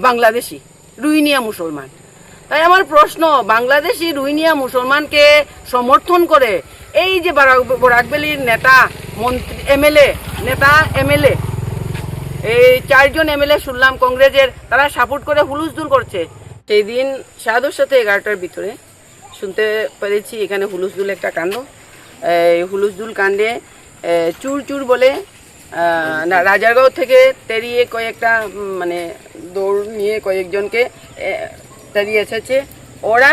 বাংলাদেশি রোহিঙ্গা মুসলমান। তাই আমার প্রশ্ন, বাংলাদেশি রোহিঙ্গা মুসলমানকে সমর্থন করে এই যে বরাকভ্যালির নেতা, মন্ত্রী, এমএলএ এই 4 জন এমএলএ শুনলাম কংগ্রেসের, তারা সাপোর্ট করে হুলুস্থুল করছে। সেই দিন 10:30 থেকে 11টার ভিতরে শুনতে পেরেছি এখানে হুলুস্থুল একটা কাণ্ড। এই হুলুস্থুল কাণ্ডে চুর বলে রাজারগাঁও থেকে তেড়িয়ে কয়েকটা মানে দৌড় নিয়ে কয়েকজনকে তেড়িয়ে এসেছে। ওরা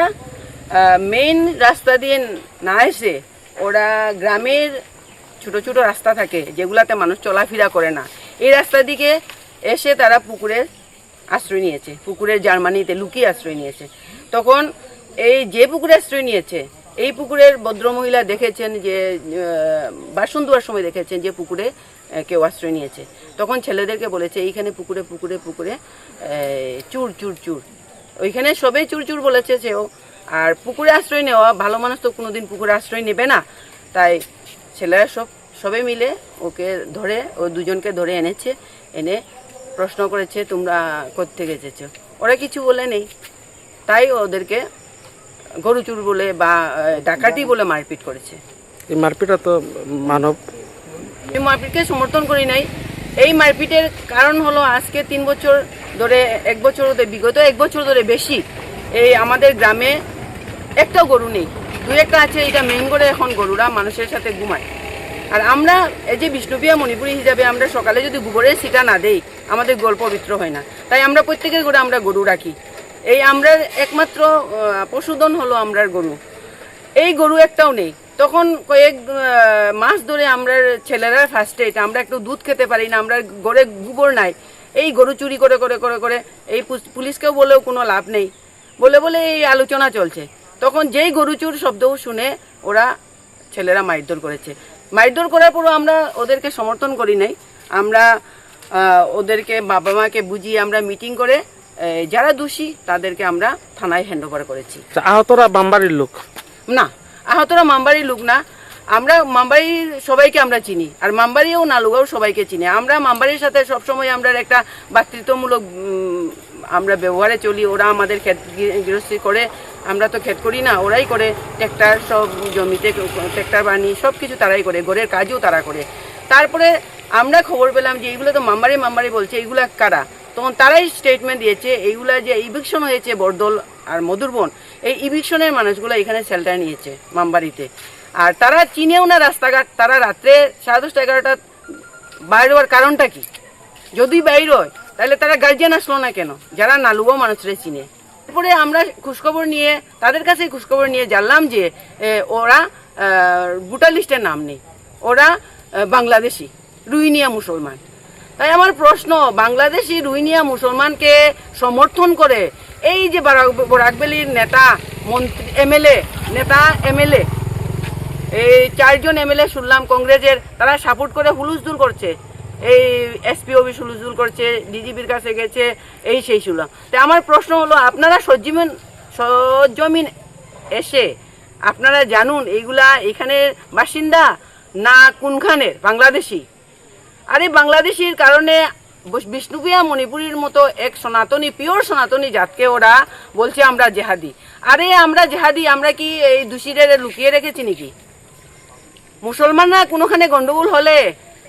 মেইন রাস্তা দিয়ে না এসে ওরা গ্রামের ছোট ছোট রাস্তা থাকে যেগুলাতে মানুষ চলাফেরা করে না, এই রাস্তা দিকে এসে তারা পুকুরের আশ্রয় নিয়েছে, পুকুরের জার্মানিতে লুকিয়ে আশ্রয় নিয়েছে। তখন এই যে পুকুরে আশ্রয় নিয়েছে এই পুকুরের ভদ্রমহিলা দেখেছেন যে বাসন ধোয়ার সময় দেখেছেন যে পুকুরে কেউ আশ্রয় নিয়েছে। তখন ছেলেদেরকে বলেছে এইখানে পুকুরে পুকুরে পুকুরে চুর ওইখানে সবাই চুর বলেছে সেও। আর পুকুরে আশ্রয় নেওয়া ভালো মানুষ তো কোনোদিন পুকুরে আশ্রয় নেবে না। তাই ছেলেরা সবাই মিলে ওকে ধরে, ও দুজনকে ধরে এনেছে, এনে প্রশ্ন করেছে তোমরা কোত্থেকে এসেছো। ওরা কিছু বলে নেই, তাই ওদেরকে গরু চুর বলে বা ডাকাতি বলে মারপিট করেছে। এই মারপিটটা তো মানব, এই মারপিটকে সমর্থন করি নাই। এই মারপিটের কারণ হলো আজকে 3 বছর ধরে, 1 বছর ধরে, বিগত 1 বছর ধরে বেশি এই আমাদের গ্রামে একটাও গরু নেই, 2-1টা আছে। এটা মেন করে এখন গরুরা মানুষের সাথে ঘুমায়। আর আমরা এই যে বিষ্ণুপ্রিয়া মণিপুরী হিসাবে আমরা সকালে যদি গোবরের ছিটা না দেই আমাদের গল্প পবিত্র হয় না। তাই আমরা প্রত্যেকের ঘরে আমরা গরু রাখি। এই আমরার একমাত্র পশুধন হলো আমরার গরু। এই গরু একটাও নেই। তখন কয়েক মাস ধরে আমরা ছেলেরা ফার্স্টে এটা আমরা একটু দুধ খেতে পারি না, আমরা ঘরে গোবর নাই, এই গরু চুরি করে করে করে করে এই পুলিশকেও বলেও কোনো লাভ নেই, বলে এই আলোচনা চলছে। তখন যেই গরু চুর শব্দও শুনে ওরা ছেলেরা মারধর করেছে। মারধর করার পরও আমরা ওদেরকে সমর্থন করি নাই। আমরা ওদেরকে বাবা মাকে বুঝিয়ে আমরা মিটিং করে যারা দোষী তাদেরকে আমরা থানায় হ্যান্ডওভার করেছি। আহতরা বামবাড়ির লোক না, আহতরা মামবাড়ির লোক না। আমরা মামবাড়ির সবাইকে আমরা চিনি, আর মামবাড়িও নালুগাও সবাইকে চিনি। আমরা মামবাড়ির সাথে সবসময় আমরা একটা ভ্রাতৃত্বমূলক আমরা ব্যবহারে চলি। ওরা আমাদের ক্ষেত গৃহস্থী করে, আমরা তো ক্ষেত করি না, ওরাই করে। ট্র্যাক্টর সব জমিতে ট্র্যাক্টর বানিয়ে সব কিছু তারাই করে, ঘরের কাজও তারা করে। তারপরে আমরা খবর পেলাম যে এইগুলো তো মামবাড়ি বলছে, এইগুলা কারা। তখন তারাই স্টেটমেন্ট দিয়েছে এইগুলা যে ইভিকশন হয়েছে বরদল আর মধুরবন, এই ইভিকশনের মানুষগুলো এখানে শেল্টার নিয়েছে মামবাড়িতে। আর তারা চিনেও না রাস্তাঘাট। তারা রাত্রে 10:30-11টা বাইর হওয়ার কারণটা কি? যদি বাইর হয় তাহলে তারা গার্জিয়ান আসলো না কেন, যারা নালুগো মানুষরা চিনে। তারপরে আমরা খোঁজখবর নিয়ে তাদের কাছে খোঁজখবর নিয়ে জানলাম যে ওরা ভোটার লিস্টের নাম নেই, ওরা বাংলাদেশি রোহিঙ্গা মুসলমান। তাই আমার প্রশ্ন, বাংলাদেশি রোহিঙ্গা মুসলমানকে সমর্থন করে এই যে বরাকভ্যালির নেতা, মন্ত্রী, এমএলএ এই 4 জন এমএলএ শুনলাম কংগ্রেসের, তারা সাপোর্ট করে হুলুস্থুল করছে। এই এসপি অফিস হুলুস্থুল করছে, ডিজিপির কাছে গেছে, এই সেই শুনলাম। তাই আমার প্রশ্ন হলো, আপনারা সরজমিন এসে আপনারা জানুন এইগুলা এখানের বাসিন্দা না কোনখানের বাংলাদেশি। আরে বাংলাদেশির কারণে বিষ্ণুপ্রিয়া মণিপুরীর মতো এক সনাতনী, পিওর সনাতনী জাতকে ওরা বলছে আমরা জেহাদি। আরে আমরা জেহাদি, আমরা কি এই দোষীদের লুকিয়ে রেখেছি নাকি? মুসলমানরা কোনোখানে গন্ডগোল হলে,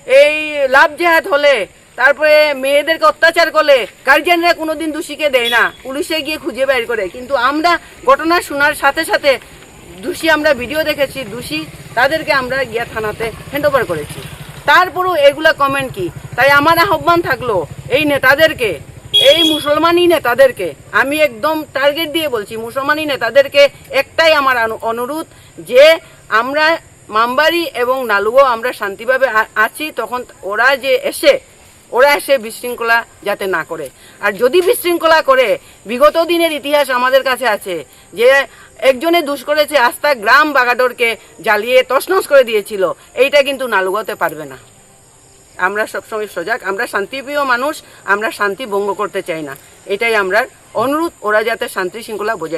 এই লাভ জেহাদ হলে, তারপরে মেয়েদেরকে অত্যাচার করলে গার্জিয়ানরা কোনোদিন দোষীকে দেয় না, পুলিশে গিয়ে খুঁজে বের করে। কিন্তু আমরা ঘটনা শোনার সাথে সাথে দোষী, আমরা ভিডিও দেখেছি, দোষী তাদেরকে আমরা গিয়ে থানাতে হ্যান্ডওভার করেছি। তারপরেও এগুলা কমেন্ট কি? তাই আমার আহ্বান থাকলো এই নেতাদেরকে, এই মুসলমানি নেতাদেরকে, আমি একদম টার্গেট দিয়ে বলছি, মুসলমানি নেতাদেরকে একটাই আমার অনুরোধ যে আমরা মামবাড়ি এবং নালুগো আমরা শান্তিভাবে আছি, তখন ওরা এসে বিশৃঙ্খলা যাতে না করে। আর যদি বিশৃঙ্খলা করে, বিগত দিনের ইতিহাস আমাদের কাছে আছে যে একজনে দুষ করেছে, আস্থা গ্রাম বাগাডোরকে জ্বালিয়ে তছনছ করে দিয়েছিল। এইটা কিন্তু নালুগোতে পারবে না। আমরা সবসময় সজাগ, আমরা শান্তিপ্রিয় মানুষ, আমরা শান্তি ভঙ্গ করতে চাই না। এটাই আমরা অনুরোধ, ওরা যাতে শান্তি শৃঙ্খলা বজায়